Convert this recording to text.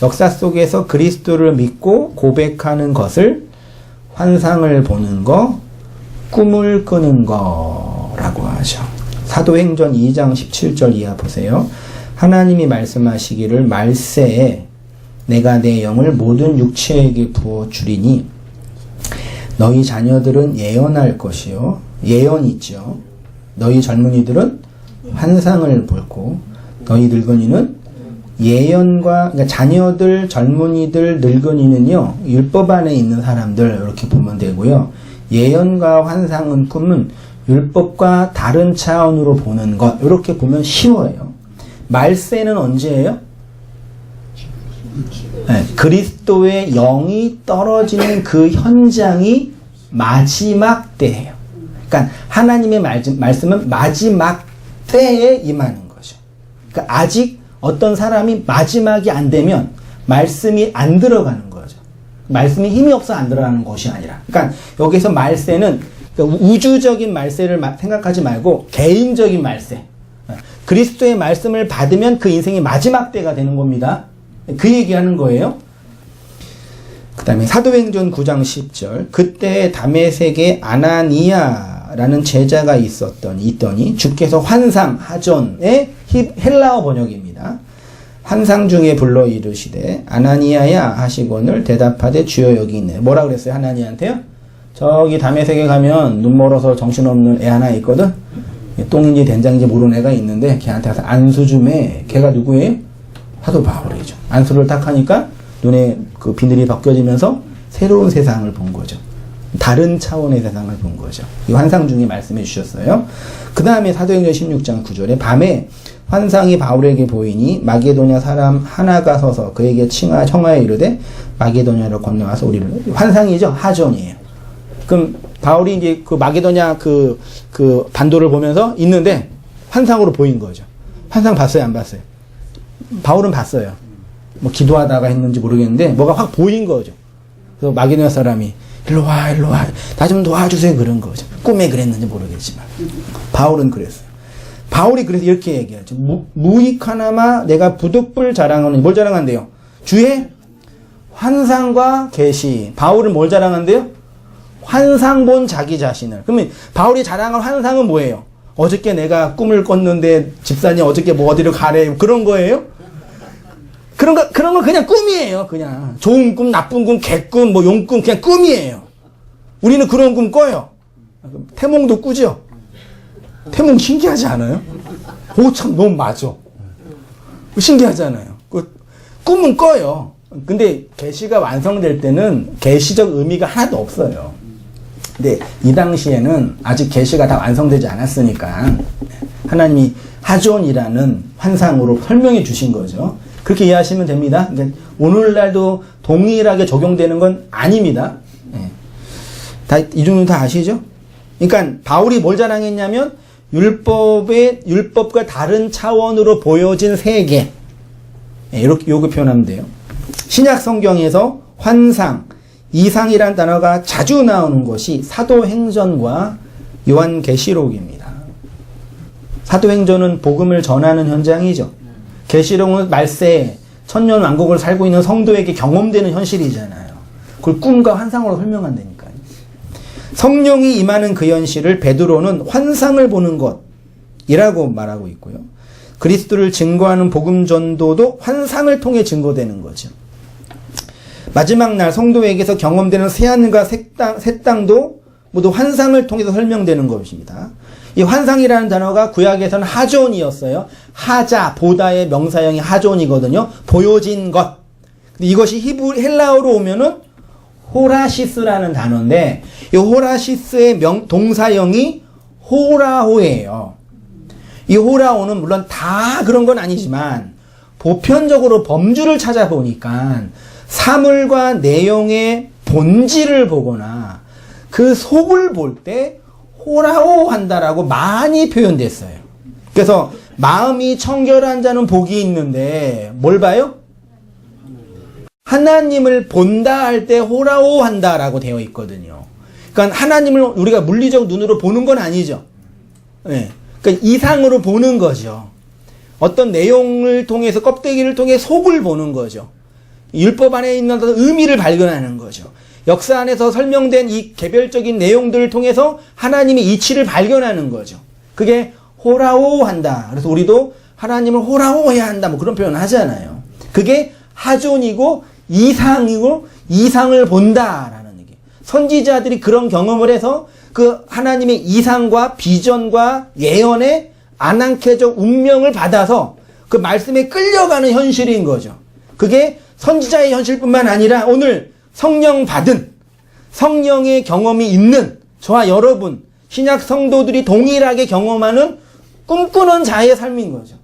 역사 속에서 그리스도를 믿고 고백하는 것을 환상을 보는 거, 꿈을 꾸는 거라고 하죠. 사도행전 2장 17절 이하 보세요. 하나님이 말씀하시기를 말세에 내가 내 영을 모든 육체에게 부어주리니 너희 자녀들은 예언할 것이요. 예언 있죠. 너희 젊은이들은 환상을 보고 너희 늙은이는 예언과, 그러니까 자녀들, 젊은이들, 늙은이는요, 율법 안에 있는 사람들, 이렇게 보면 되고요. 예언과 환상은, 꿈은 율법과 다른 차원으로 보는 것, 이렇게 보면 쉬워요. 말세는 언제예요? 네, 그리스도의 영이 떨어지는 그 현장이 마지막 때예요. 그러니까 하나님의 말씀은 마지막 때에 임하는 거죠. 그러니까 아직 어떤 사람이 마지막이 안 되면 말씀이 안 들어가는 거죠. 말씀이 힘이 없어 안 들어가는 것이 아니라. 그러니까 여기서 말세는 우주적인 말세를 생각하지 말고 개인적인 말세. 그리스도의 말씀을 받으면 그 인생이 마지막 때가 되는 겁니다. 그 얘기하는 거예요. 그 다음에 사도행전 9장 10절. 그때 다메섹에 아나니아라는 제자가 있더니 주께서 환상 하전의 헬라어 번역입니다. 환상 중에 불러 이르시되 아나니아야 하시거늘 대답하되 주여 여기 있네. 뭐라 그랬어요? 하나니아한테요? 저기 다메섹에 가면 눈 멀어서 정신없는 애 하나 있거든. 똥인지 된장인지 모르는 애가 있는데 걔한테 가서 안수 좀 해. 걔가 누구예요? 사도 바울이죠. 안수를 딱 하니까 눈에 그 비늘이 벗겨지면서 새로운 세상을 본 거죠. 다른 차원의 세상을 본 거죠. 이 환상 중에 말씀해 주셨어요. 그 다음에 사도행전 16장 9절에 밤에 환상이 바울에게 보이니 마게도냐 사람 하나가 서서 그에게 청하여 이르되 마게도냐로 건너와서 우리를, 환상이죠. 하전이에요. 그럼 바울이 이제 그 마게도냐 그 반도를 보면서 있는데 환상으로 보인 거죠. 환상 봤어요? 안 봤어요? 바울은 봤어요. 뭐 기도하다가 했는지 모르겠는데 뭐가 확 보인 거죠. 그래서 마게도냐 사람이 일로 와 나 좀 도와주세요 그런 거죠. 꿈에 그랬는지 모르겠지만 바울은 그랬어요. 바울이 그래서 이렇게 얘기하죠. 무익하나마 내가 부득불 자랑하는, 뭘 자랑한대요? 주의 환상과 계시. 바울은 뭘 자랑한대요? 환상 본 자기 자신을. 그러면 바울이 자랑한 환상은 뭐예요? 어저께 내가 꿈을 꿨는데 집사님 어저께 뭐 어디로 가래, 그런 거예요? 그런 거 그냥 꿈이에요. 그냥 좋은 꿈, 나쁜 꿈, 개꿈, 뭐 용꿈, 그냥 꿈이에요. 우리는 그런 꿈 꿔요. 태몽도 꾸죠. 태몽 신기하지 않아요? 오, 참 너무 맞아. 신기하잖아요. 꿈은 꿔요. 근데 계시가 완성될 때는 계시적 의미가 하나도 없어요. 근데 이 당시에는 아직 계시가 다 완성되지 않았으니까 하나님이 하존이라는 환상으로 설명해 주신 거죠. 그렇게 이해하시면 됩니다. 그러니까 오늘날도 동일하게 적용되는 건 아닙니다. 이 정도 다 아시죠? 그러니까 바울이 뭘 자랑했냐면 율법과 다른 차원으로 보여진 세계. 이렇게 표현하면 돼요. 신약 성경에서 환상, 이상이란 단어가 자주 나오는 것이 사도행전과 요한계시록입니다. 사도행전은 복음을 전하는 현장이죠. 계시록은 말세, 천년왕국을 살고 있는 성도에게 경험되는 현실이잖아요. 그걸 꿈과 환상으로 설명한다니까요. 성령이 임하는 그 현실을 베드로는 환상을 보는 것이라고 말하고 있고요. 그리스도를 증거하는 복음 전도도 환상을 통해 증거되는 거죠. 마지막 날 성도에게서 경험되는 새하늘과 새 땅도 모두 환상을 통해서 설명되는 것입니다. 이 환상이라는 단어가 구약에서는 하존이었어요. 하자, 보다의 명사형이 하존이거든요. 보여진 것. 근데 이것이 헬라어로 오면은 호라시스라는 단어인데, 이 호라시스의 동사형이 호라호예요. 이 호라호는 물론 다 그런 건 아니지만 보편적으로 범주를 찾아보니까 사물과 내용의 본질을 보거나 그 속을 볼 때 호라호 한다라고 많이 표현됐어요. 그래서 마음이 청결한 자는 복이 있는데 뭘 봐요? 하나님을 본다 할 때 호라호 한다라고 되어 있거든요. 그러니까 하나님을 우리가 물리적 눈으로 보는 건 아니죠. 네. 그러니까 이상으로 보는 거죠. 어떤 내용을 통해서 껍데기를 통해 속을 보는 거죠. 율법 안에 있는 어떤 의미를 발견하는 거죠. 역사 안에서 설명된 이 개별적인 내용들을 통해서 하나님의 이치를 발견하는 거죠. 그게 호라오 한다. 그래서 우리도 하나님을 호라오 해야 한다. 뭐 그런 표현을 하잖아요. 그게 하존이고 이상이고 이상을 본다라는 얘기. 선지자들이 그런 경험을 해서 그 하나님의 이상과 비전과 예언의 아난케적 운명을 받아서 그 말씀에 끌려가는 현실인 거죠. 그게 선지자의 현실뿐만 아니라 오늘 성령 받은 성령의 경험이 있는 저와 여러분 신약 성도들이 동일하게 경험하는 꿈꾸는 자의 삶인 거죠.